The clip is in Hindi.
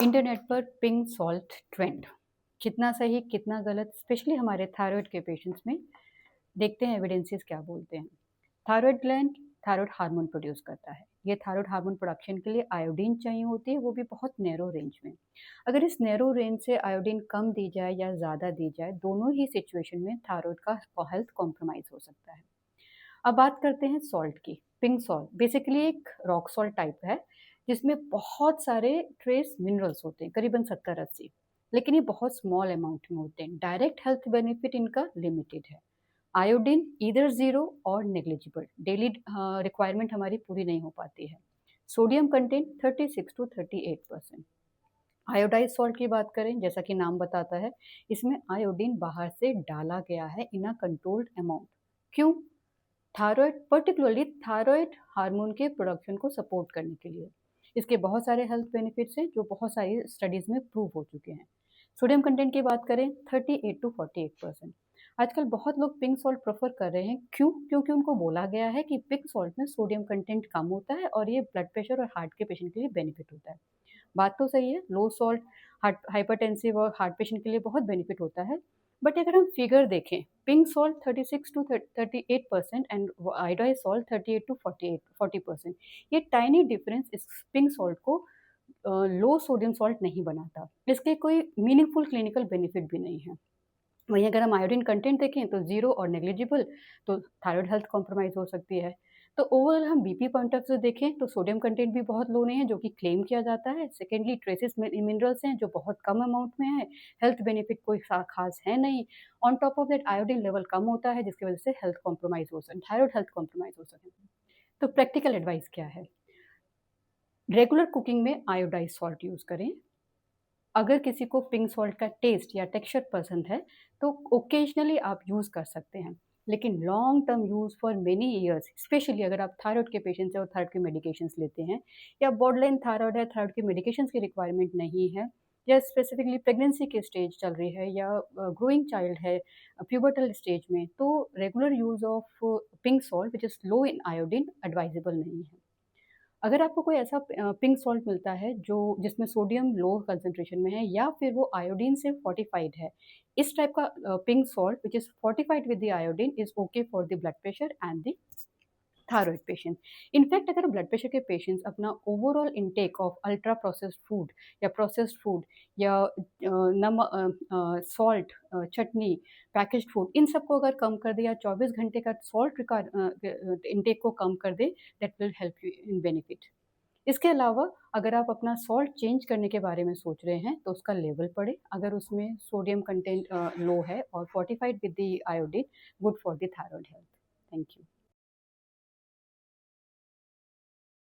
इंटरनेट पर पिंक सॉल्ट ट्रेंड कितना सही कितना गलत, स्पेशली हमारे थायराइड के पेशेंट्स में। देखते हैं एविडेंसेस क्या बोलते हैं। Thyroid gland thyroid hormone produce करता है। ये थायराइड हार्मोन प्रोडक्शन के लिए आयोडीन चाहिए होती है, वो भी बहुत नैरो रेंज में। अगर इस नैरो रेंज से आयोडीन कम दी जाए या ज़्यादा दी जाए, दोनों ही सिचुएशन में थायराइड का हेल्थ कॉम्प्रोमाइज हो सकता है। अब बात करते हैं सॉल्ट की। पिंक सॉल्ट बेसिकली एक रॉक सॉल्ट टाइप है, जिसमें बहुत सारे ट्रेस मिनरल्स होते हैं, करीबन 70-80, लेकिन ये बहुत स्मॉल अमाउंट में होते हैं। डायरेक्ट हेल्थ बेनिफिट इनका लिमिटेड है। आयोडीन इधर ज़ीरो और नेग्लिजिबल, डेली रिक्वायरमेंट हमारी पूरी नहीं हो पाती है। Sodium content 36 to 38%। Iodise salt की बात करें, जैसा कि नाम बताता है, इसमें आयोडीन बाहर से डाला गया है इन अ कंट्रोल्ड अमाउंट। क्यों? थायराइड, पर्टिकुलरली थायराइड हार्मोन के प्रोडक्शन को सपोर्ट करने के लिए। इसके बहुत सारे हेल्थ बेनिफिट्स हैं जो बहुत सारी स्टडीज़ में प्रूव हो चुके हैं। सोडियम कंटेंट की बात करें, 38 to 48%। आजकल बहुत लोग पिंक सॉल्ट प्रेफर कर रहे हैं। क्यों? क्योंकि उनको बोला गया है कि पिंक सॉल्ट में सोडियम कंटेंट कम होता है और ये ब्लड प्रेशर और हार्ट के पेशेंट के लिए बेनिफिट होता है। बात तो सही है, लो सॉल्ट हार्ट हाइपरटेंसिव और हार्ट पेशेंट के लिए बहुत बेनिफिट होता है। बट अगर हम फिगर देखें, pink salt 36 to 38% and iodise salt 38 to 40%। ये टाइनी डिफरेंस इस पिंक सॉल्ट को लो सोडियम सॉल्ट नहीं बनाता। इसके कोई मीनिंगफुल क्लिनिकल बेनिफिट भी नहीं है। वहीं अगर हम आयोडीन कंटेंट देखें तो ज़ीरो और नेग्लिजिबल, तो थायराइड हेल्थ कॉम्प्रोमाइज़ हो सकती है। तो ओवरऑल हम बीपी पॉइंट ऑफ से देखें तो सोडियम कंटेंट भी बहुत लो नहीं है, जो कि क्लेम किया जाता है। सेकेंडली ट्रेसेस मिनरल्स हैं जो बहुत कम अमाउंट में है। हेल्थ बेनिफिट कोई खास है नहीं। On top of that iodine level कम होता है, जिसकी वजह से हेल्थ कॉम्प्रोमाइज़ हो सकती है, थायराइड हेल्थ कॉम्प्रोमाइज़ हो सकती है। तो प्रैक्टिकल एडवाइस क्या है? रेगुलर कुकिंग में आयोडाइज सॉल्ट यूज़ करें। अगर किसी को पिंक सॉल्ट का टेस्ट या टेक्सचर पसंद है, तो ओकेजनली आप यूज़ कर सकते हैं। लेकिन long term use for many years, specially अगर आप थायराइड के पेशेंट्स हैं और थायराइड के मेडिकेशंस लेते हैं, या बॉर्डरलाइन थायराइड है, थायराइड के मेडिकेशंस की रिक्वायरमेंट नहीं है, या स्पेसिफिकली प्रेगनेंसी की स्टेज चल रही है, या ग्रोइंग चाइल्ड है प्यूबर्टल स्टेज में, तो regular use of pink salt which is low in iodine advisable नहीं है। अगर आपको कोई ऐसा पिंक सॉल्ट मिलता है जो जिसमें सोडियम लो कंसंट्रेशन में है, या फिर वो आयोडीन से फोर्टिफाइड है, इस टाइप का pink salt which is fortified with the iodine is okay for the blood pressure and the thyroid patient. In fact अगर ब्लड प्रेशर के पेशेंट्स अपना overall intake of ultra processed food या प्रोसेस्ड फूड या सॉल्ट, चटनी, पैकेज्ड फूड, इन सबको अगर कम कर दे, या 24 घंटे का सॉल्ट इनटेक को कम कर दे, that will help you in benefit. इसके अलावा अगर आप अपना सॉल्ट चेंज करने के बारे में सोच रहे हैं, तो उसका लेवल पढ़ें। अगर उसमें सोडियम कंटेंट लो है और fortified with the iodine, good for the thyroid health. Thank you.